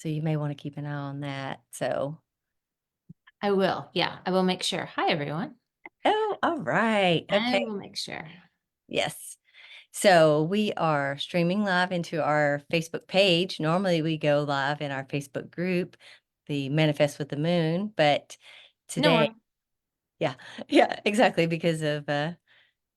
So you may want to keep an eye on that. So, I will. Yeah, I will make sure. Hi, everyone. oh, all right. I Okay. will make sure. Yes. So we are streaming live into our Facebook page. Normally we go live in our Facebook group, the Manifest with the Moon, but No today, one. yeah, yeah, exactly, because of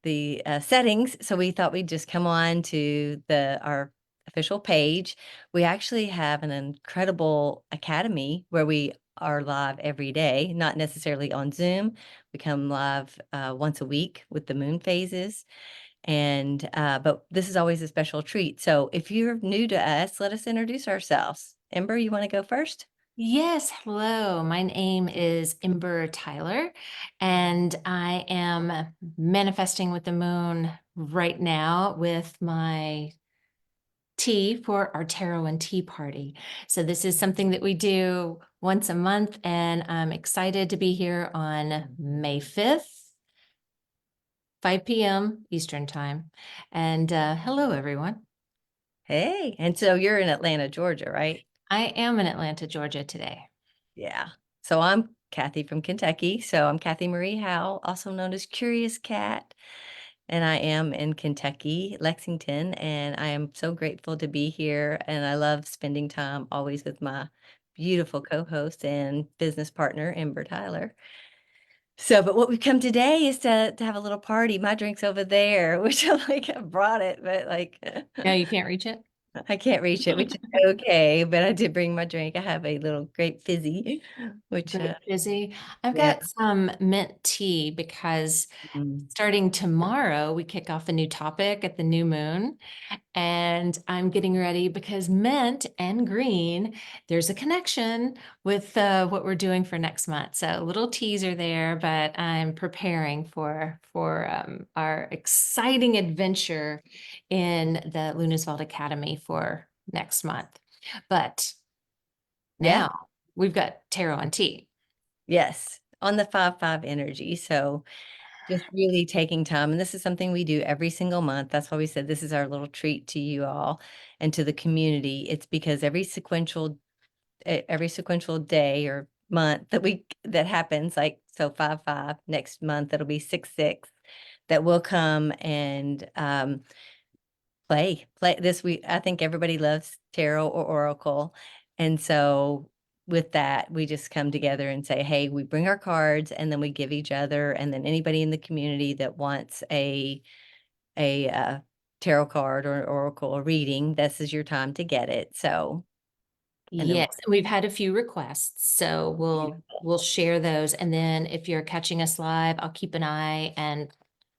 the settings. So we thought we'd just come on to the our official page. We actually have an incredible academy where we are live every day, not necessarily on Zoom. We come live once a week with the moon phases. And but this is always a special treat. So if you're new to us, let us introduce ourselves. Ember, you want to go first? Yes, hello. My name is Ember Tyler, and I am manifesting with the moon right now with my tea for our tarot and tea party. So this is something that we do once a month, and I'm excited to be here on May 5th, 5 p.m. Eastern Time. And hello, everyone. Hey, and so you're in Atlanta, Georgia, right? I am in Atlanta, Georgia today. Yeah. So I'm Kathy from Kentucky. So I'm Kathy Marie Howell, also known as Curious Cat. And I am in Kentucky, Lexington, and I am so grateful to be here. And I love spending time always with my beautiful co-host and business partner, Ember Tyler. So, but what we've come today is to have a little party. My drink's over there, which I like I brought it, but like Yeah, you can't reach it? I can't reach it, which is okay. But I did bring my drink. I have a little grape fizzy, which Great busy. I've yeah. got some mint tea because Mm. starting tomorrow, we kick off a new topic at the new moon. And I'm getting ready because mint and green, there's a connection with what we're doing for next month. So a little teaser there, but I'm preparing for our exciting adventure in the Luniswald Academy for next month. But Yeah. now we've got tarot and tea. Yes. On the 5-5 energy. So just really taking time. And this is something we do every single month. That's why we said this is our little treat to you all and to the community. It's because every sequential day or month that happens, like so 5-5, next month it'll be 6-6, that will come and play this week. I think everybody loves tarot or oracle. And so with that, we just come together and say, hey, we bring our cards and then we give each other, and then anybody in the community that wants a tarot card or oracle reading, this is your time to get it. So, and then Yes, we've had a few requests, so beautiful. we'll share those. And then if you're catching us live, I'll keep an eye and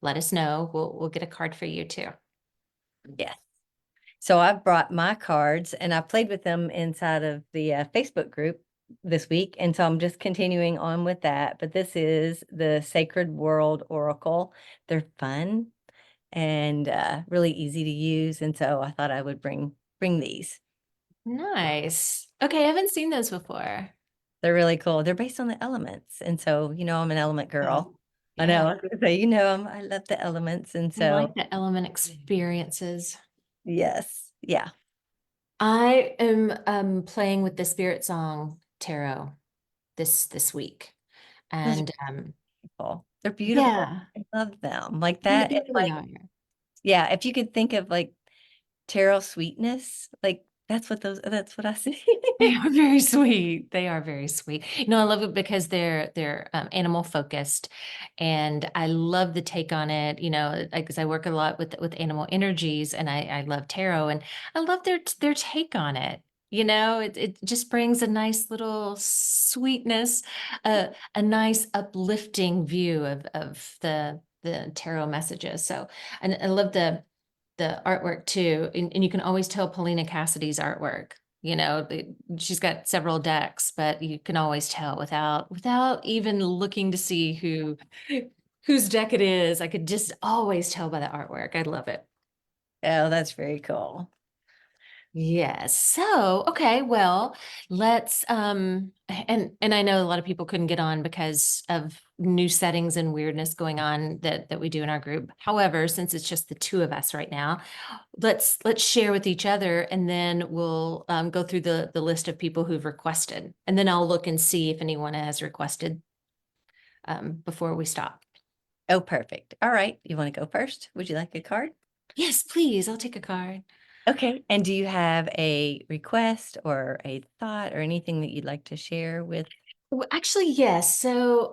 let us know. We'll get a card for you too. Yes. So I've brought my cards and I played with them inside of the Facebook group this week. And so I'm just continuing on with that. But this is the Sacred World Oracle. They're fun and really easy to use. And so I thought I would bring these. Nice. Okay, I haven't seen those before. They're really cool. They're based on the elements. And so, I'm an element Yeah. girl. I Yeah, know. I was gonna say, I love the elements. And I like so, the element experiences. yes. Yeah. I am playing with the Spirit Song Tarot this week. Those are And beautiful. They're beautiful. yeah, I love them. Like they that. And really like, are. yeah, if you could think of like Terrell sweetness, like that's what I see. They are very sweet. They are very sweet. I love it because they're animal focused, and I love the take on it. Because I work a lot with animal energies, and I love tarot, and I love their take on it. It just brings a nice little sweetness, a nice uplifting view of the tarot messages. So, and I love the artwork too. And you can always tell Paulina Cassidy's artwork. She's got several decks, but you can always tell without even looking to see whose deck it is. I could just always tell by the artwork. I love it. Oh, that's very cool. Yes. So, okay, well, let's and I know a lot of people couldn't get on because of new settings and weirdness going on that we do in our group. However, since it's just the two of us right now, let's share with each other, and then we'll go through the list of people who've requested, and then I'll look and see if anyone has requested before we stop. Oh, perfect. All right. You want to go first? Would you like a card? Yes, please. I'll take a card. Okay. And do you have a request or a thought or anything that you'd like to share with? Well, actually, yes. So,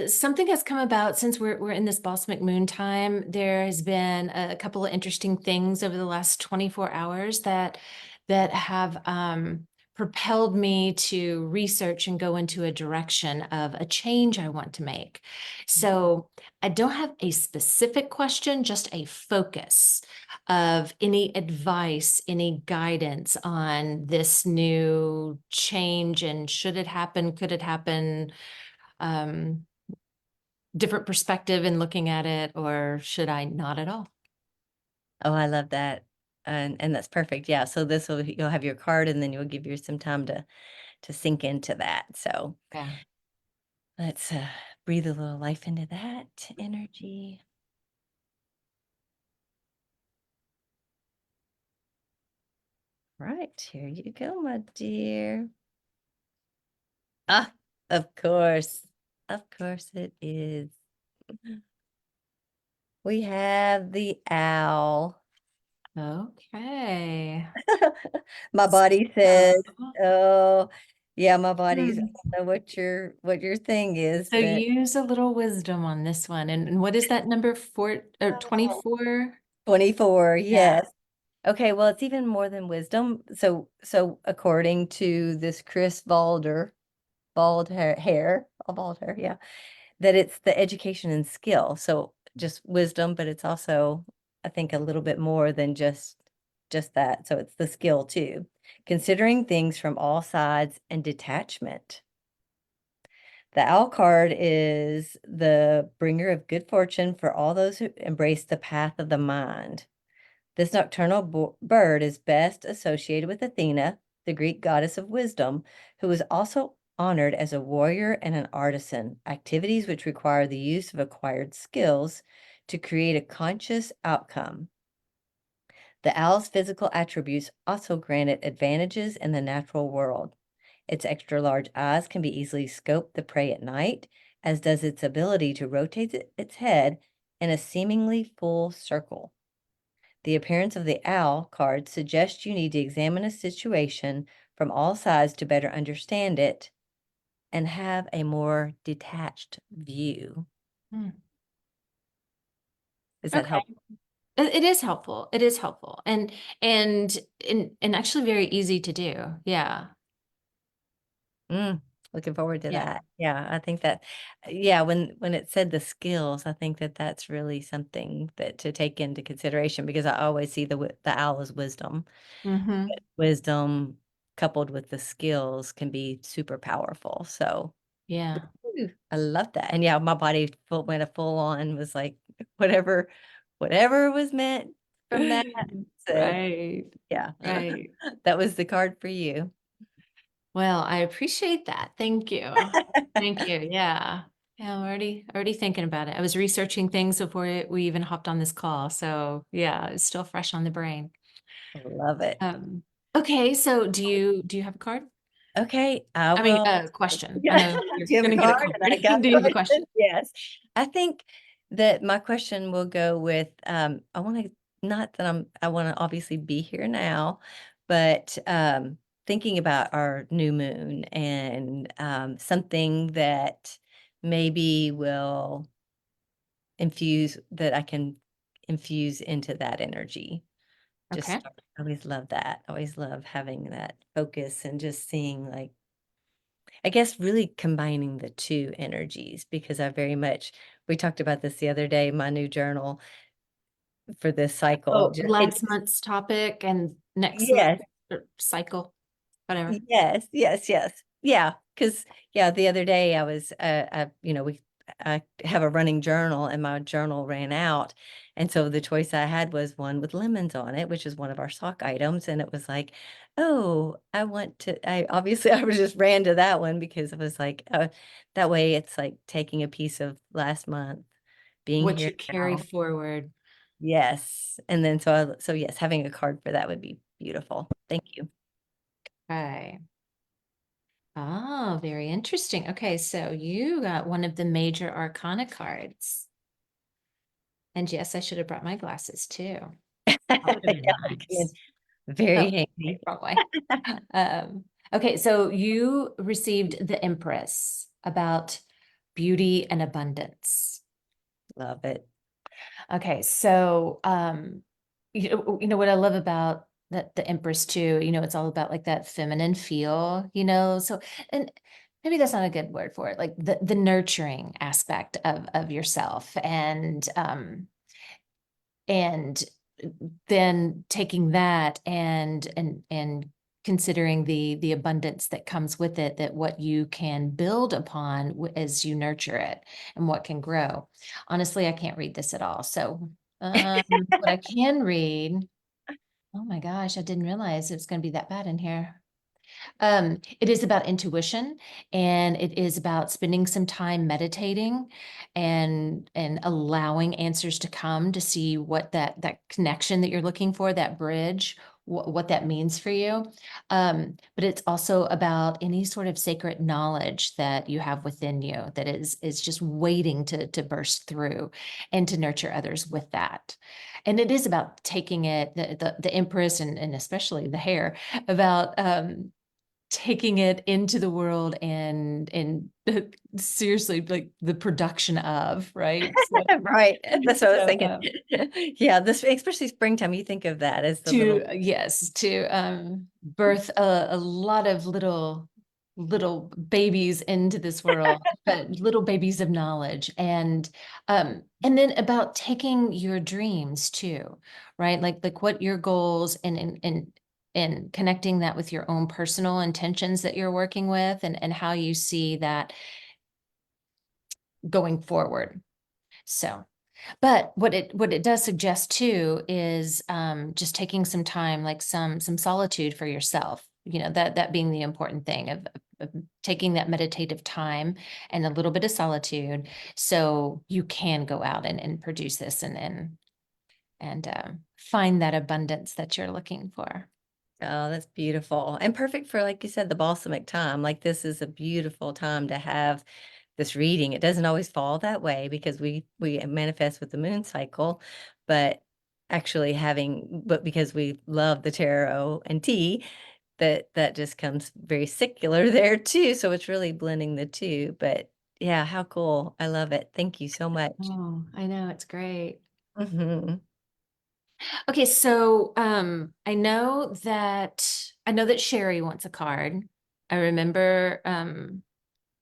something has come about since we're in this balsamic moon time. There has been a couple of interesting things over the last 24 hours that have propelled me to research and go into a direction of a change I want to make. So, I don't have a specific question, just a focus of any advice, any guidance on this new change, and should it happen, could it happen, um, different perspective in looking at it, or should I not at all? Oh, I love that. And that's perfect. Yeah. So this will you'll have your card and then you'll give you some time to sink into that. So Yeah. let's breathe a little life into that energy. Right, here you go, my dear. Ah, of course. Of course it is. We have the owl. Okay. My body So, says, oh, yeah, my body's, I hmm. don't know what your thing is, So but use a little wisdom on this one. And what is that number, 24? 24, Yeah. yes. Okay, well, it's even more than wisdom. So according to this Chris Valder, bald hair, yeah, that it's the education and skill. So just wisdom, but it's also, I think, a little bit more than just that. So it's the skill too. Considering things from all sides and detachment. The owl card is the bringer of good fortune for all those who embrace the path of the mind. This nocturnal bird is best associated with Athena, the Greek goddess of wisdom, who is also honored as a warrior and an artisan, activities which require the use of acquired skills to create a conscious outcome. The owl's physical attributes also grant it advantages in the natural world. Its extra large eyes can be easily scope the prey at night, as does its ability to rotate its head in a seemingly full circle. The appearance of the owl card suggests you need to examine a situation from all sides to better understand it and have a more detached view. Hmm. Is that Okay. helpful? It is helpful. It is helpful. And actually very easy to do. Yeah. Mm, looking forward to Yeah. that. Yeah, I think that, yeah, when it said the skills, I think that that's really something that to take into consideration because I always see the owl as wisdom. Mm-hmm. Wisdom coupled with the skills can be super powerful. So Yeah. ooh, I love that. And yeah, my body went a full on was like whatever was meant from that said, Right. yeah. Right. That was the card for you. Well, I appreciate that. Thank you. Thank you. Yeah. Yeah, I'm already thinking about it. I was researching things before we even hopped on this call. So yeah, it's still fresh on the brain. I love it. Um, okay, so do you have a card? Okay, I I mean, will. a question. I Yeah. know you're Do you have a gonna get a card? card. And I got Do a you have a question. question? Yes. I think that my question will go with I want to not that I want to obviously be here now, but thinking about our new moon and something that maybe will infuse that I can infuse into that energy. Okay. Just I always love that. I always love having that focus and just seeing like I guess really combining the 2 energies because I very much we talked about this the other day, my new journal for this cycle. Oh, last month's topic and next month Yes, cycle, whatever. yes, yes, yes. Yeah, because yeah, the other day I was, I have a running journal and my journal ran out And so the choice I had was one with lemons on it, which is one of our sock items. And it was like, oh, I obviously I was just ran to that one because it was like, that way it's like taking a piece of last month, being What here you carry now. forward. Yes. And then so yes, having a card for that would be beautiful. Thank you. Okay. Oh, very interesting. Okay, so you got one of the major arcana cards. And yes, I should have brought my glasses too. That would have been Yeah, it came in nice. very Oh, handy. wrong way. Okay, so you received the Empress about beauty and abundance. Love it. Okay, so you know what I love about the Empress too, it's all about like that feminine feel, so and maybe that's not a good word for it, like the nurturing aspect of yourself and then taking that and considering the abundance that comes with it, that what you can build upon as you nurture it and what can grow. Honestly, I can't read this at all. So what I can read, oh my gosh, I didn't realize it was going to be that bad in here. It is about intuition, and it is about spending some time meditating and allowing answers to come to see what that connection that you're looking for, that bridge, what that means for you. But it's also about any sort of sacred knowledge that you have within you that is just waiting to burst through and to nurture others with that. And it is about taking it, the Empress and especially the hair, about taking it into the world and seriously like the production of, right? So, Right. That's what I was so thinking. Yeah, this especially springtime, you think of that as the little to birth a lot of little babies into this world, but little babies of knowledge, and then about taking your dreams too, right? Like what your goals and connecting that with your own personal intentions that you're working with and how you see that going forward. So, but what it does suggest too is just taking some time, like some solitude for yourself. That being the important thing of taking that meditative time and a little bit of solitude, so you can go out and produce this and find that abundance that you're looking for. Oh, that's beautiful and perfect for, like you said, the balsamic time. Like, this is a beautiful time to have this reading. It doesn't always fall that way because we manifest with the moon cycle, but but because we love the tarot and tea, that just comes very secular there too. So it's really blending the two. But yeah, how cool. I love it. Thank you so much. Oh, I know, it's great. Mhm. Okay, so I know that Sherry wants a card. I remember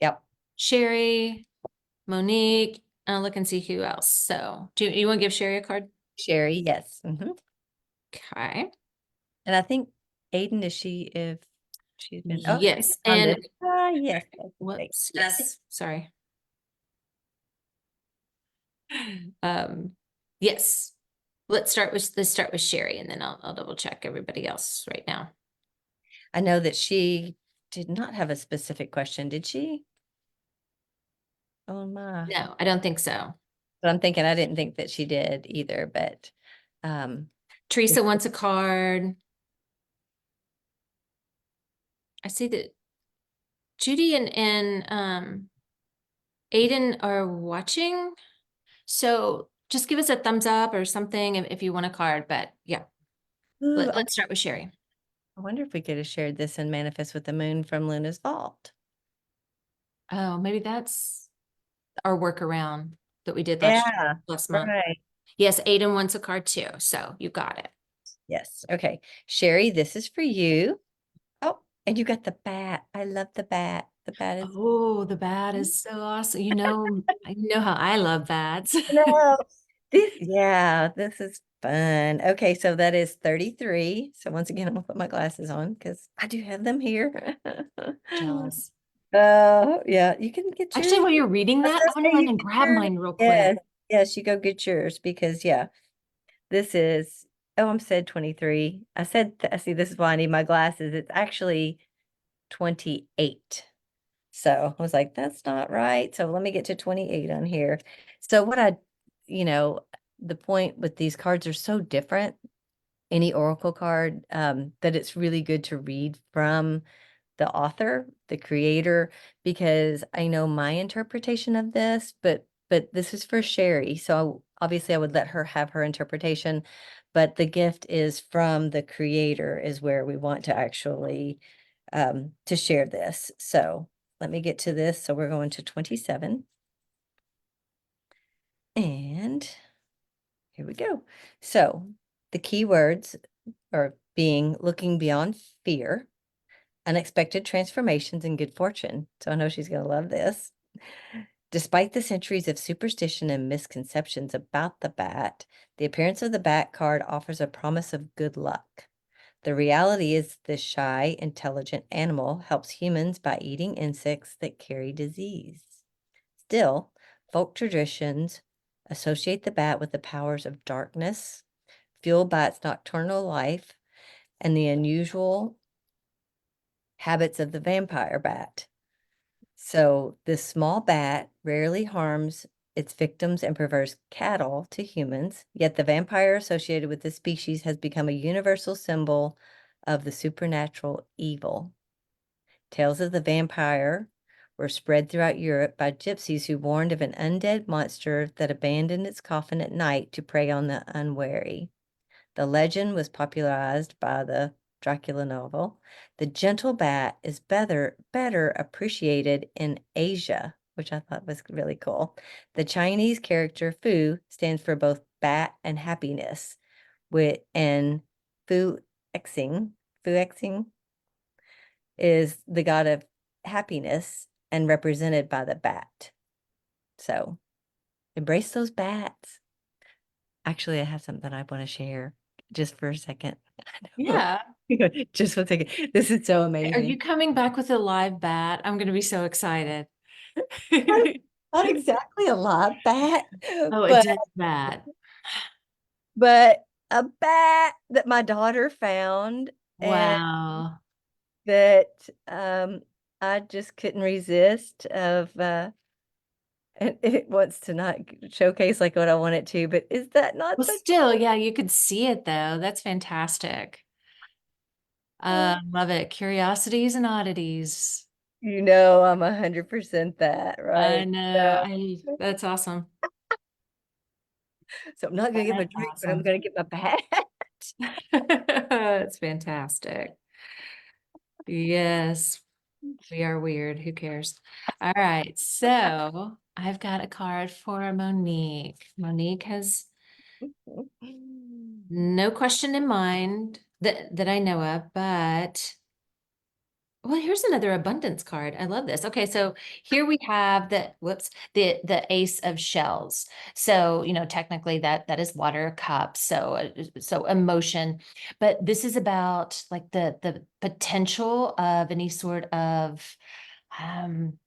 Yep. Sherry, Monique. I'll look and see who else. So, do you want to give Sherry a card? Sherry, yes. Okay. And I think Aiden, is she if she's been she's Yes, on and this. Ah, yes, that's great. whoops. Yes, sorry. Um, yes. Let's start with Sherry, and then I'll double check everybody else right now. I know that she did not have a specific question, did she? Oh my. No, I don't think so. But I didn't think that she did either, but um Teresa wants a card. I see that Judy and Aiden are watching. So just give us a thumbs up or something if you want a card. But yeah, ooh, let's start with Sherry. I wonder if we could have shared this in Manifest with the Moon from Luna's Vault. Oh, maybe that's our workaround that we did Yeah, last month. right. Yes, Aiden wants a card too. So you got it. Yes. Okay. Sherry, this is for you. Oh, and you got the bat. I love the bat. The bat is Oh, the bat is so awesome. I know how I love bats. no. This is fun. Okay, so that is 33. So once again, I'm gonna put my glasses on because I do have them here. Jealous. Oh, yeah, you can get Actually, yours. while you're reading I was that, gonna I'm gonna say run you and get grab yours. mine real quick. Yes. Yes, you go get yours because yeah, this is, oh, I'm said 23. I see, this is why I need my glasses. It's actually 28. So I was like, that's not right. So let me get to 28 on here. So you know, the point with these cards are so different, any oracle card, that it's really good to read from the author, the creator, because I know my interpretation of this, but this is for Sherry. So obviously I would let her have her interpretation, but the gift is from the creator is where we want to actually to share this. So let me get to this. So we're going to 27. And here we go. So the key words are being looking beyond fear, unexpected transformations, and good fortune. So I know she's going to love this. Despite the centuries of superstition and misconceptions about the bat, the appearance of the bat card offers a promise of good luck. The reality is this shy, intelligent animal helps humans by eating insects that carry disease. Still, folk traditions associate the bat with the powers of darkness, fueled by its nocturnal life and the unusual habits of the vampire bat. So this small bat rarely harms its victims and prefers cattle to humans, yet the vampire associated with this species has become a universal symbol of the supernatural evil. Tales of the vampire were spread throughout Europe by gypsies who warned of an undead monster that abandoned its coffin at night to prey on the unwary. The legend was popularized by the Dracula novel. The gentle bat is better appreciated in Asia, which I thought was really cool. The Chinese character Fu stands for both bat and happiness, and Fu Xing is the god of happiness and represented by the bat. So embrace those bats. Actually, I have something I want to share just for a second. Yeah. Just 1 second. This is so Are you amazing. coming back with a live bat? I'm going to be so excited. Not not exactly a live bat, Oh, a but dead bat. but a bat that my daughter found and Wow. that I just couldn't resist of and it wants to not showcase like what I want it to, but is that not Well, so still, yeah, you could see it though. That's fantastic. cool? Love it. Curiosities and oddities. You know, I'm 100% that, I right? know. That's awesome. So I'm not gonna get my That's drink, but I'm awesome. gonna get my bat. It's fantastic. Yes, we are weird. Who cares? All right. So I've got a card for Monique. Monique has no question in mind that I know of, but well, here's another abundance card. I love this. Okay, so here we have the ace of shells. So, technically that is water cup. So emotion, but this is about like the potential of any sort of um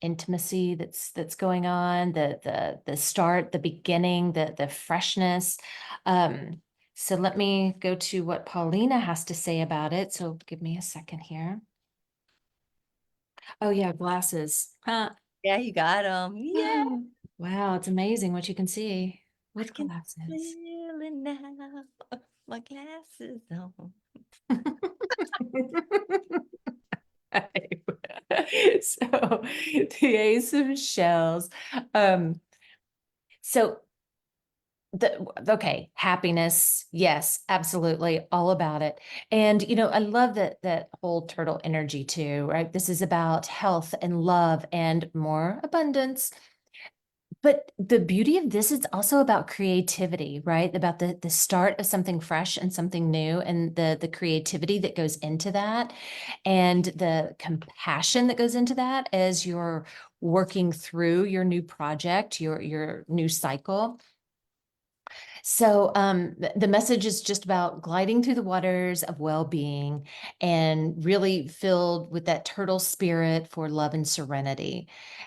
intimacy that's going on, the start, the beginning, the freshness. Um, so let me go to what Paulina has to say about it. So give me a second here. Oh yeah, glasses. Huh. Yeah, you got them. Yeah, Wow, it's amazing what you can see I with can glasses. feel it now. My glasses on. So the Ace of Shells. Um, so okay, happiness, yes, absolutely, all about it. And I love that whole turtle energy too, right? This is about health and love and more abundance. But the beauty of this is also about creativity, right? About the start of something fresh and something new, and the creativity that goes into that, and the compassion that goes into that as you're working through your new project, your new cycle. So the message is just about gliding through the waters of well-being and really filled with that turtle spirit for love and serenity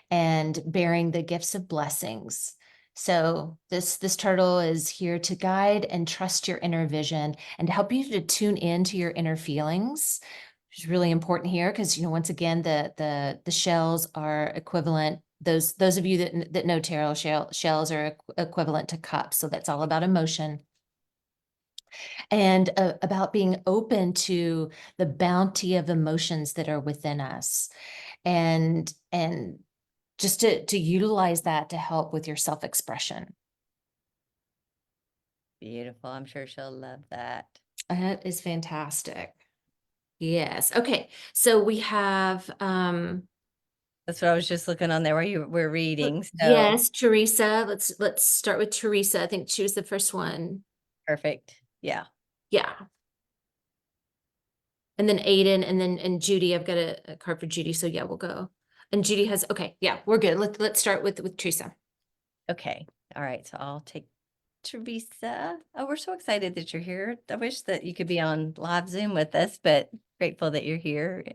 and bearing the gifts of blessings. So this turtle is here to guide and trust your inner vision and to help you to tune into your inner feelings, which is really important here because, you know, once again, the shells are equivalent. Those of you that know tarot, shells are equivalent to cups. So that's all about emotion and about being open to the bounty of emotions that are within us, and just to utilize that to help with your self-expression. Beautiful. I'm sure she'll love that. That is fantastic. Yes. Okay. So we have That's what I was just looking on there where you were reading. So yes, Teresa. Let's start with Teresa. I think she was the first one. perfect. Yeah. Yeah. And then Aiden and Judy. I've got a card for Judy. So yeah, we'll go. And Judy has okay, yeah, we're good. Let's start with Teresa. Okay. All right. So I'll take Teresa. Oh, we're so excited that you're here. I wish that you could be on live Zoom with us, but grateful that you're here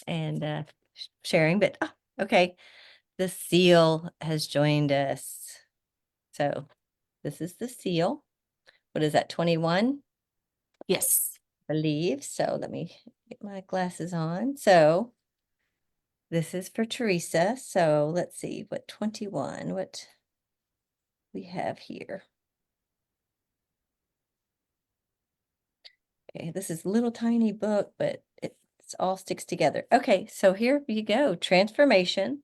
and sharing. But okay. The seal has joined us. So this is the seal. What is that? 21? Yes. Believe. So let me get my glasses on. So this is for Teresa. So let's see what 21, what we have here. Okay, this is a little tiny book, but it all sticks together. Okay, so here you go. Transformation,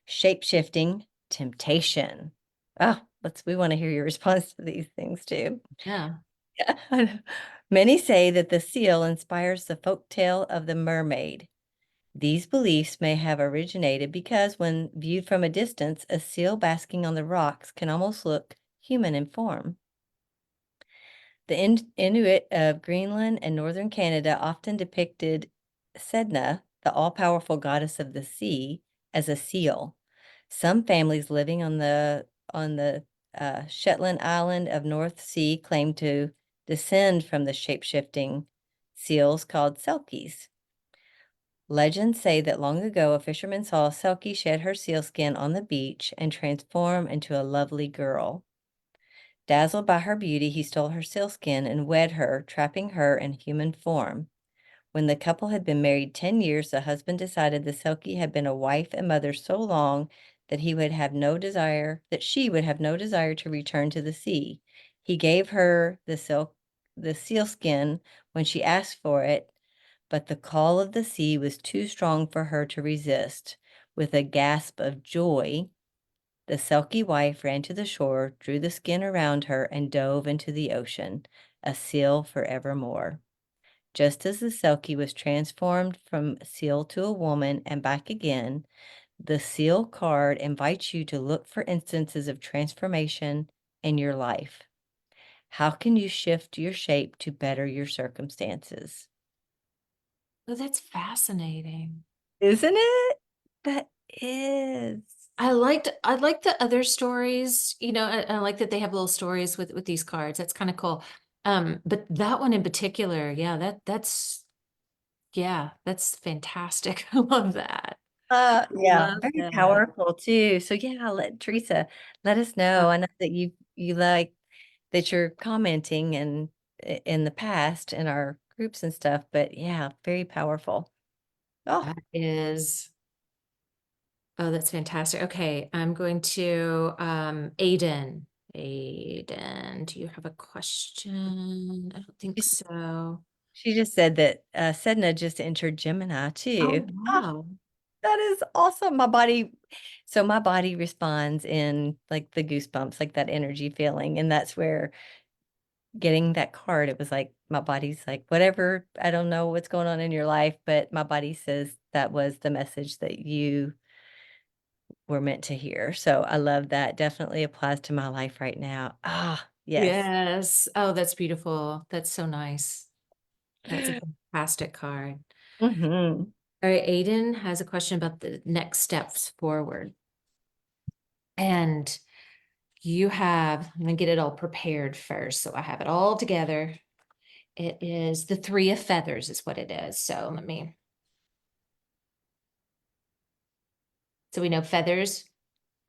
shape-shifting, temptation. Oh, we want to hear your response to these things too. Yeah. Yeah, I know. Many say that the seal inspires the folk tale of the mermaid. These beliefs may have originated because when viewed from a distance, a seal basking on the rocks can almost look human in form. The Inuit of Greenland and northern Canada often depicted Sedna, the all-powerful goddess of the sea, as a seal. Some families living on the Shetland island of North Sea claim to descend from the shape-shifting seals called selkies. Legends say that long ago, a fisherman saw a selkie shed her sealskin on the beach and transform into a lovely girl. Dazzled by her beauty, he stole her sealskin and wed her, trapping her in human form. When the couple had been married 10 years, the husband decided the Selkie had been a wife and mother so long that she would have no desire to return to the sea. He gave her the sealskin when she asked for it, but the call of the sea was too strong for her to resist. With a gasp of joy, the Selkie wife ran to the shore, drew the skin around her, and dove into the ocean, a seal forevermore. Just as the Selkie was transformed from a seal to a woman and back again, the seal card invites you to look for instances of transformation in your life. How can you shift your shape to better your circumstances? Oh, that's fascinating. Isn't it? That is. I like the other stories, you know, I like that they have little stories with these cards. That's kind of cool. But that one in particular, yeah, that's fantastic. I love that. Yeah, Love very that. powerful too. So yeah, let Teresa let us Uh, know. I know that you like that you're commenting and in the past in our groups and stuff, but yeah, very powerful. Oh, That is, oh, that's fantastic. Okay, I'm going to Aiden. Aiden, do you have a question? I don't think she, so. she just said that Sedna just entered Gemini Oh, too. Oh, wow. that is awesome. My body responds in like the goosebumps, like that energy feeling, and that's where getting that card, it was like my body's like, whatever, I don't know what's going on in your life, but my body says that was the message that you were meant to hear. So I love that. Definitely applies to my life right now. Ah, yes. Yes. Oh, that's beautiful. That's so nice. That's a fantastic card. Hmm. All right, Aiden has a question about the next steps forward. And I'm gonna get it all prepared first. So I have it all together. It is the three of feathers is what it is. So we know feathers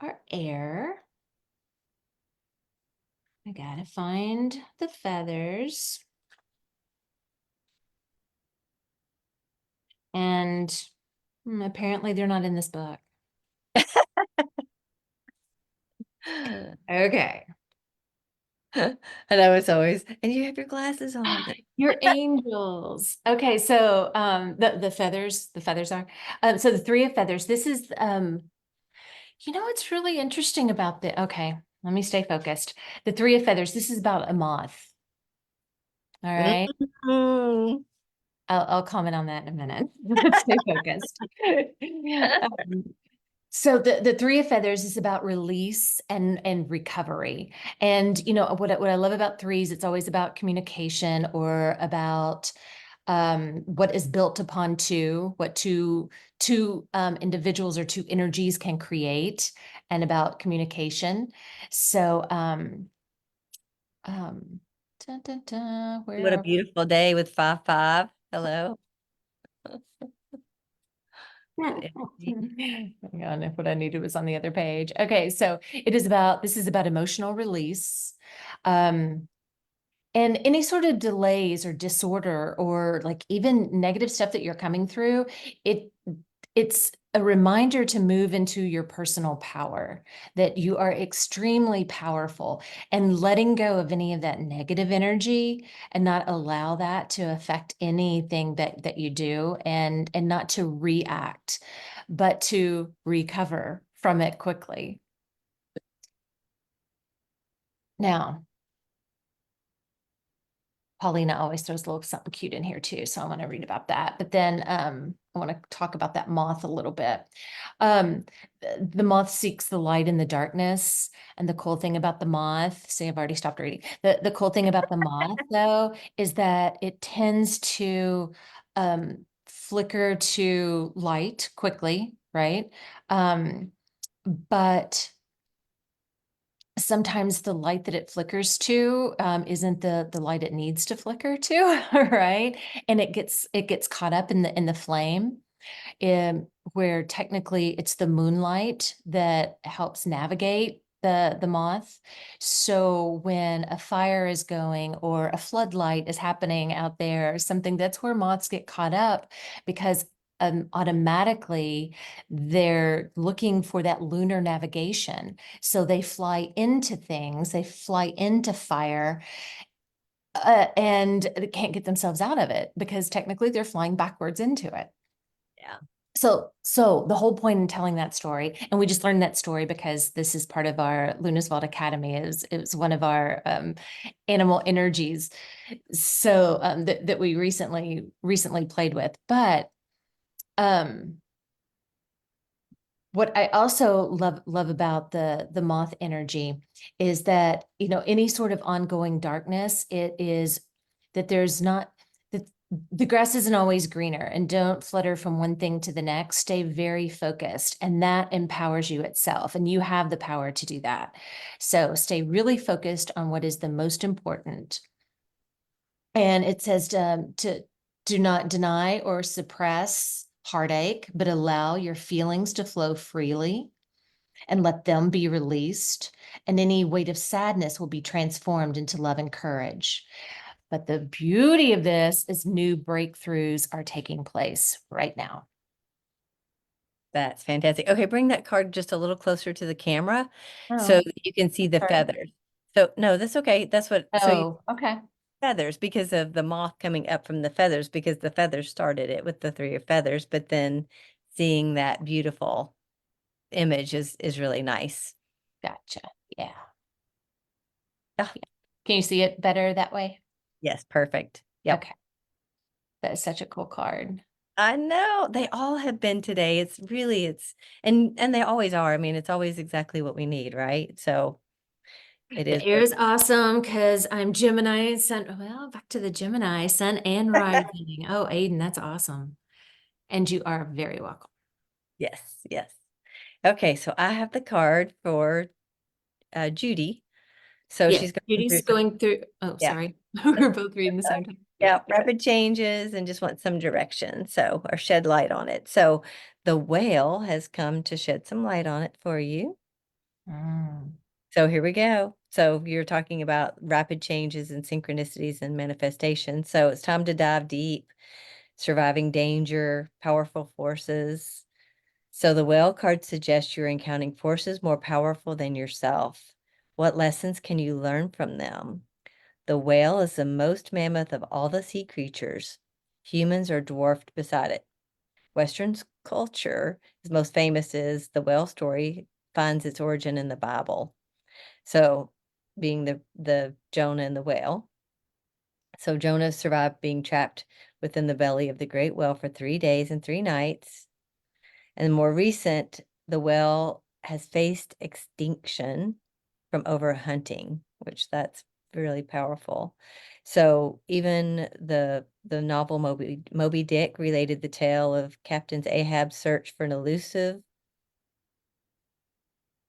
are air. I gotta find the feathers. And apparently they're not in this book. Okay. And I was always, and you have your glasses on. Your angels. Okay, so the feathers are so the three of feathers. This is what's really interesting about the okay, let me stay focused. The three of feathers, this is about a moth. All right. Mhm. I'll comment on that in a minute. Let's stay focused. Um, so the three of feathers is about release and recovery. And what I love about threes, it's always about communication or about what is built upon two, what two individuals or two energies can create, and about communication. So um dun, dun, dun, What a where are beautiful day with 5-5. Hello. Hang on, if what I needed was on the other page. Okay, so this is about emotional release. And any sort of delays or disorder or like even negative stuff that you're coming through, it it's a reminder to move into your personal power, that you are extremely powerful, and letting go of any of that negative energy and not allow that to affect anything that you do, and not to react, but to recover from it quickly. Now, Paulina always throws a little something cute in here too, so I want to read about that. But then I want to talk about that moth a little bit. The moth seeks the light in the darkness, and the cool thing about the moth, see, I've already stopped reading. The cool thing about the moth, though, is that it tends to flicker to light quickly, right? But sometimes the light that it flickers to isn't the light it needs to flicker to, right? And it gets caught up in the flame, where technically it's the moonlight that helps navigate the moth. So when a fire is going or a floodlight is happening out there, something, that's where moths get caught up, because automatically they're looking for that lunar navigation. So they fly into things, they fly into fire, and they can't get themselves out of it because technically they're flying backwards into it. Yeah. So the whole point in telling that story, and we just learned that story because this is part of our Lunaswald Academy, it was one of our animal energies, so that we recently played with. But um, what I also love about the moth energy is that, any sort of ongoing darkness, it is that there's not that the grass isn't always greener, and don't flutter from one thing to the next. Stay very focused, and that empowers you itself, and you have the power to do that. So stay really focused on what is the most important. And it says to do not deny or suppress heartache, but allow your feelings to flow freely and let them be released. And any weight of sadness will be transformed into love and courage. But the beauty of this is new breakthroughs are taking place right now. That's fantastic. Okay, bring that card just a little closer to the camera so Oh, that you can see the sorry. feathers. So no, that's okay. That's what, so you Oh, okay. feathers because of the moth coming up from the feathers, because the feathers started it with the three of feathers, but then seeing that beautiful image is really nice. Gotcha. Yeah. Ah, Can you see it better that way? yes, perfect. Yep. Okay. That is such a cool card. I know they all have been today. It's really, and they always are. I mean, it's always exactly what we need, right? So it The is. air is awesome because I'm Gemini sun. Well, back to the Gemini sun and rising. Oh, Aiden, that's awesome. And you are very welcome. Yes, yes. Okay, so I have the card for Judy. So Yes, she's going through Judy's some, going through. Oh, yeah, sorry. We're both reading the same time. yeah, rapid changes and just wants some direction. So, or shed light on it. So the whale has come to shed some light on it for you. Mm. So here we go. So you're talking about rapid changes and synchronicities and manifestations. So it's time to dive deep, surviving danger, powerful forces. So the whale card suggests you're encountering forces more powerful than yourself. What lessons can you learn from them? The whale is the most mammoth of all the sea creatures. Humans are dwarfed beside it. Western culture is most famous is the whale story finds its origin in the Bible. So being the Jonah and the whale. So Jonah survived being trapped within the belly of the great whale for 3 days and 3 nights. And more recent, the whale has faced extinction from overhunting, which that's really powerful. So even the novel Moby Dick related the tale of Captain Ahab's search for an elusive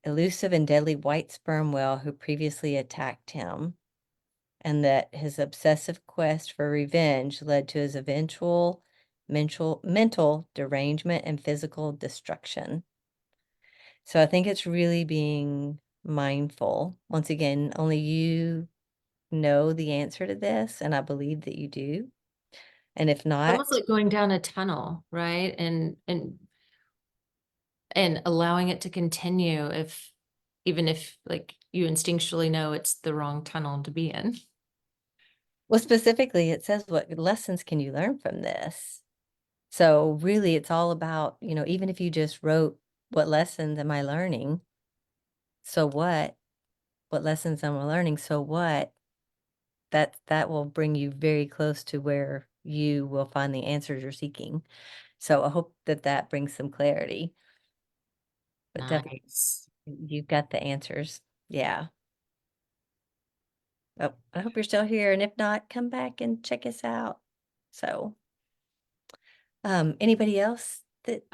and deadly white sperm whale who previously attacked him, and that his obsessive quest for revenge led to his eventual mental derangement and physical destruction. So I think it's really being mindful. Once again, only you know the answer to this, and I believe that you do. And if not, Almost like going down a tunnel, right? And allowing it to continue if even if like you instinctually know it's the wrong tunnel to be in. well, specifically, it says, what lessons can you learn from this? So really, it's all about, even if you just wrote, what lessons am I learning? So what? What lessons am I learning? So what? That will bring you very close to where you will find the answers you're seeking. So I hope that that brings some clarity. But definitely, Nice. you've got the answers. Yeah. Oh, I hope you're still here. And if not, come back and check us out. So, anybody else that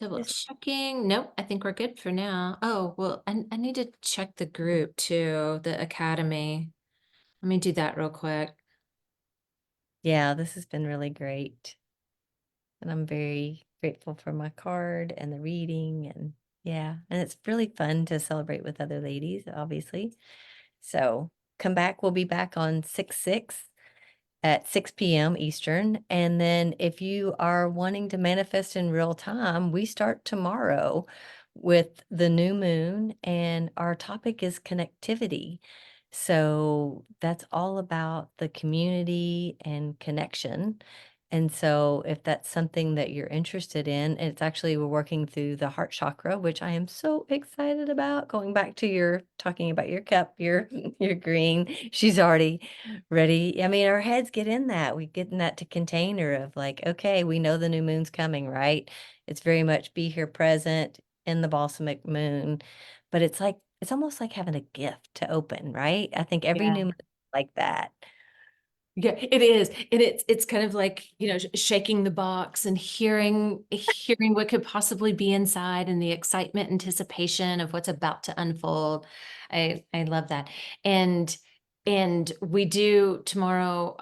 Double is, checking. Nope, I think we're good for now. Oh, well, I need to check the group too, the academy. Let me do that real quick. yeah, this has been really great. And I'm very grateful for my card and the reading. And yeah, and it's really fun to celebrate with other ladies, obviously. So come back. We'll be back on 6/6 at 6 p.m. Eastern. And then if you are wanting to manifest in real time, we start tomorrow with the new moon, and our topic is connectivity. So that's all about the community and connection. And so if that's something that you're interested in, it's actually we're working through the heart chakra, which I am so excited about. Going back to your talking about your cup, your your green. She's already ready. I mean, our heads get in that. We get in that to container of like, okay, we know the new moon's coming, right? It's very much be here present in the balsamic moon. But it's like it's almost like having a gift to open, right? I think every Yeah. new moon is like that. Yeah, it is. And it's kind of like, shaking the box and hearing what could possibly be inside and the excitement, anticipation of what's about to unfold. I love that. And and we do tomorrow,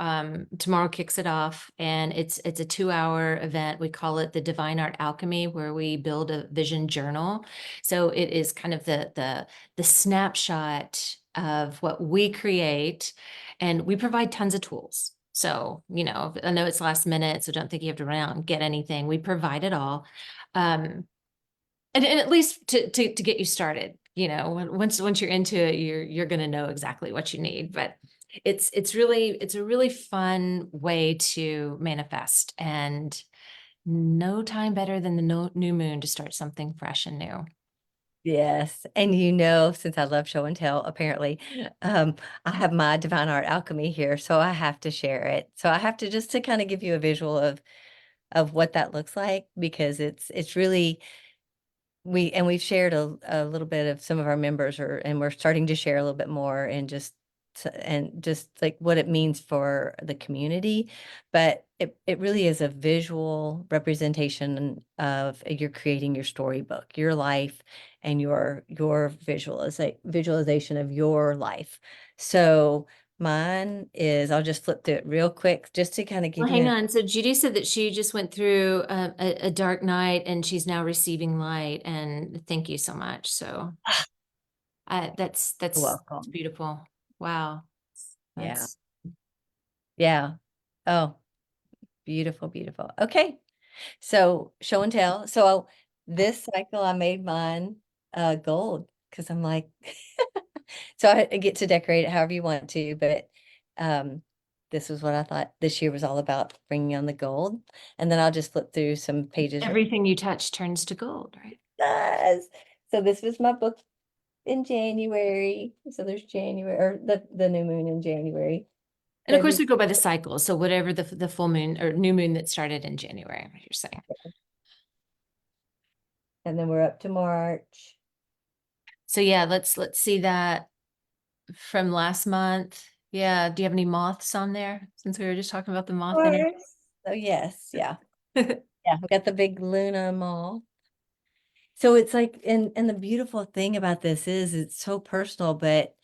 tomorrow kicks it off, and it's a 2-hour event. We call it the Divine Art Alchemy, where we build a vision journal. So it is kind of the snapshot of what we create, and we provide tons of tools. So, I know it's last minute, so don't think you have to run out and get anything. We provide it all. And at least to get you started, once you're into it, you're going to know exactly what you need. But it's a really fun way to manifest, and no time better than the new moon to start something fresh and new. Yes, and since I love show and tell, apparently, I have my Divine Art Alchemy here, so I have to share it. So I have to just to kind of give you a visual of what that looks like, because it's really we've shared a little bit of some of our members and we're starting to share a little bit more, and just like what it means for the community. But it really is a visual representation of you're creating your storybook, your life, and your visualization of your life. So mine is, I'll just flip through it real quick just to kind of Well, give you hang an on. So Judy said that she just went through a dark night and she's now receiving light. And thank you so much. So That's Welcome. beautiful. Wow. Yeah. That's Yeah. Oh, beautiful, beautiful. Okay. So show and tell. So this cycle I made mine gold because I'm like, so I get to decorate it however you want to, but um, this was what I thought this year was all about, bringing on the gold. And then I'll just flip through some pages. everything you touch turns to gold, right? Does. So this was my book in January. So there's January or the new moon in January. And of course, February, we go by the cycle. So whatever the full moon or new moon that started in January, you're saying. and then we're up to March. So yeah, let's see that from last month. Yeah. Do you have any moths on there? Since we were just talking about the Of moth energy. course. So yes, yeah. Yeah, we got the big Luna mall. So it's like, and the beautiful thing about this is it's so personal, but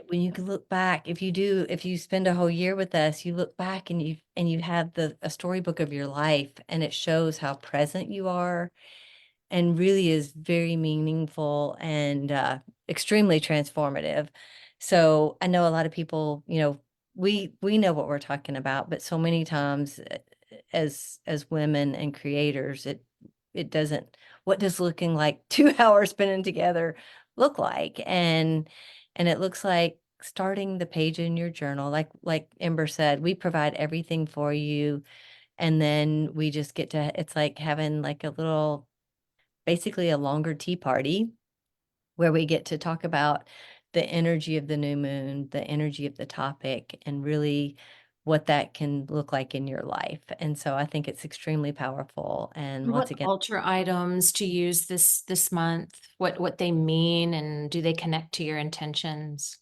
when you can look back, if you spend a whole year with us, you look back and you have a storybook of your life, and it shows how present you are, and really is very meaningful and extremely transformative. So I know a lot of people, we know what we're talking about, but so many times as women and creators, it doesn't, what does looking like 2 hours spending together look like? And it looks like starting the page in your journal, like Ember said, we provide everything for you. And then we just get to, it's like having like a little, basically a longer tea party where we get to talk about the energy of the new moon, the energy of the topic, and really what that can look like in your life. And so I think it's extremely powerful. And once What again, altar items to use this month? What they mean, and do they connect to your intentions?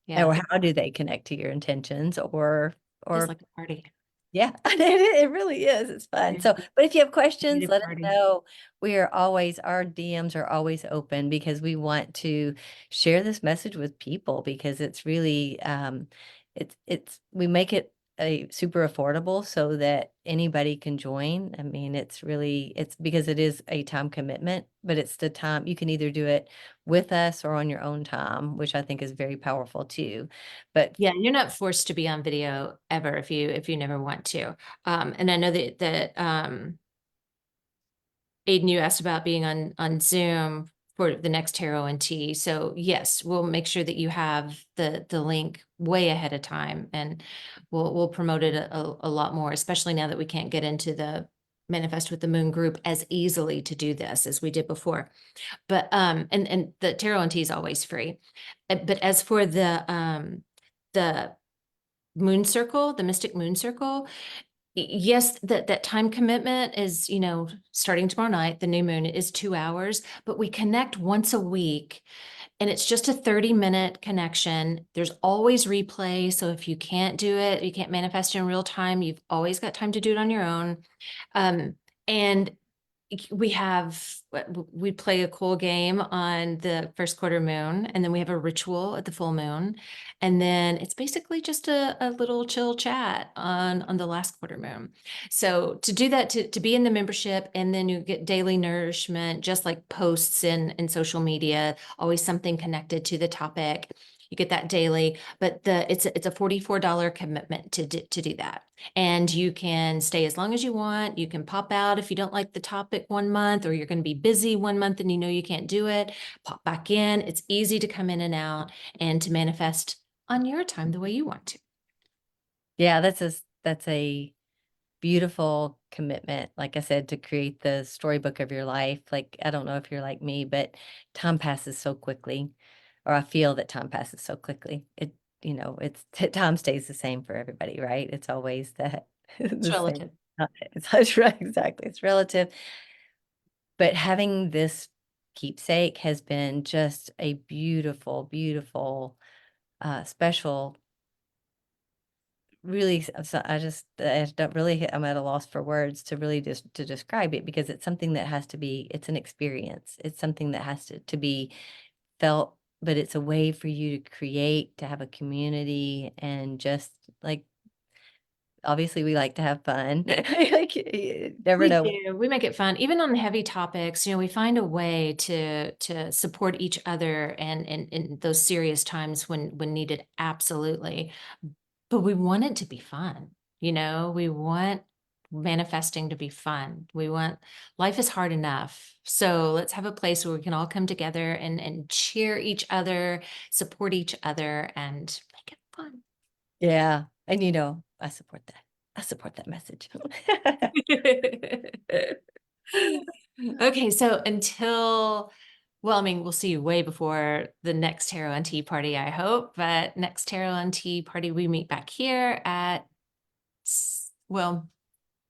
Yeah, or how do they connect to your intentions, feels or like a party. yeah, it really is. It's fun. Yeah, So, but if you have questions, creative let us party. know. Our DMs are always open because we want to share this message with people because it's really, we make it a super affordable so that anybody can join. I mean, it's because it is a time commitment, but it's the time you can either do it with us or on your own time, which I think is very powerful too. But Yeah, you're not forced to be on video ever if you never want to. And I know that Aiden, you asked about being on Zoom for the next Tarot and Tea. So yes, we'll make sure that you have the link way ahead of time, and we'll promote it a lot more, especially now that we can't get into the Manifest with the Moon group as easily to do this as we did before. But and the Tarot and Tea is always free. But as for the moon circle, the Mystic Moon Circle, yes, that time commitment is, starting tomorrow night. The new moon is 2 hours, but we connect once a week, and it's just a 30-minute connection. There's always replay. So if you can't do it, you can't manifest in real time, you've always got time to do it on your own. And we play a cool game on the first quarter moon, and then we have a ritual at the full moon, and then it's basically just a little chill chat on the last quarter moon. So to do that, to be in the membership, and then you get daily nourishment, just like posts in social media, always something connected to the topic. You get that daily, but it's a $44 commitment to do that. And you can stay as long as you want. You can pop out if you don't like the topic one month, or you're going to be busy one month and you can't do it. Pop back in. It's easy to come in and out and to manifest on your time the way you want to. yeah, that's a beautiful commitment, like I said, to create the storybook of your life. Like, I don't know if you're like me, but time passes so quickly, or I feel that time passes so quickly. It's time stays the same for everybody, right? It's always that It's the same. relative. It's right, exactly. It's relative. But having this keepsake has been just a beautiful, beautiful, special, really. So I don't really, I'm at a loss for words to really just to describe it, because it's something that has to be, it's an experience. It's something that has to be felt, but it's a way for you to create, to have a community, and just like obviously we like to have fun. Like, you never We know. do. We make it fun. Even on heavy topics, we find a way to support each other and in those serious times when needed, absolutely. But we want it to be fun. We want manifesting to be fun. We want life is hard enough. So let's have a place where we can all come together and cheer each other, support each other, and make it fun. Yeah. And I support that. I support that message. Okay, so well, I mean, we'll see you way before the next Tarot and Tea party, I hope. But next Tarot and Tea party, we meet back here at, well,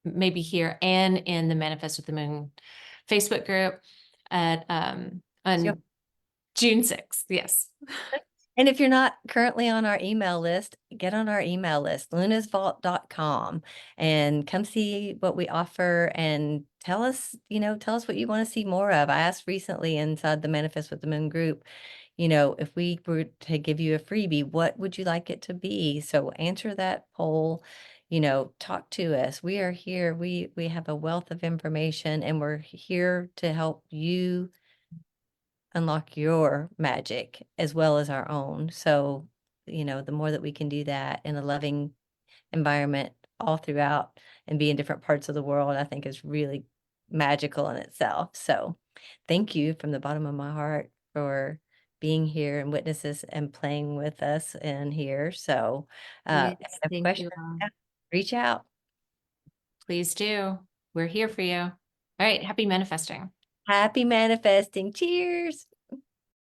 maybe here and in the Manifest with the Moon Facebook group at Sure. on June 6th. Yes. And if you're not currently on our email list, get on our email list, lunasvault.com, and come see what we offer and tell us what you want to see more of. I asked recently inside the Manifest with the Moon group, if we were to give you a freebie, what would you like it to be? So answer that poll, talk to us. We are here. We have a wealth of information, and we're here to help you unlock your magic as well as our own. So, the more that we can do that in a loving environment all throughout and be in different parts of the world, I think is really magical in itself. So, thank you from the bottom of my heart for being here and witnesses and playing with us in here. So, Yes, if you have thank you questions, all. yeah, reach out. Please do. We're here for you. All right. Happy manifesting. Happy manifesting. Cheers.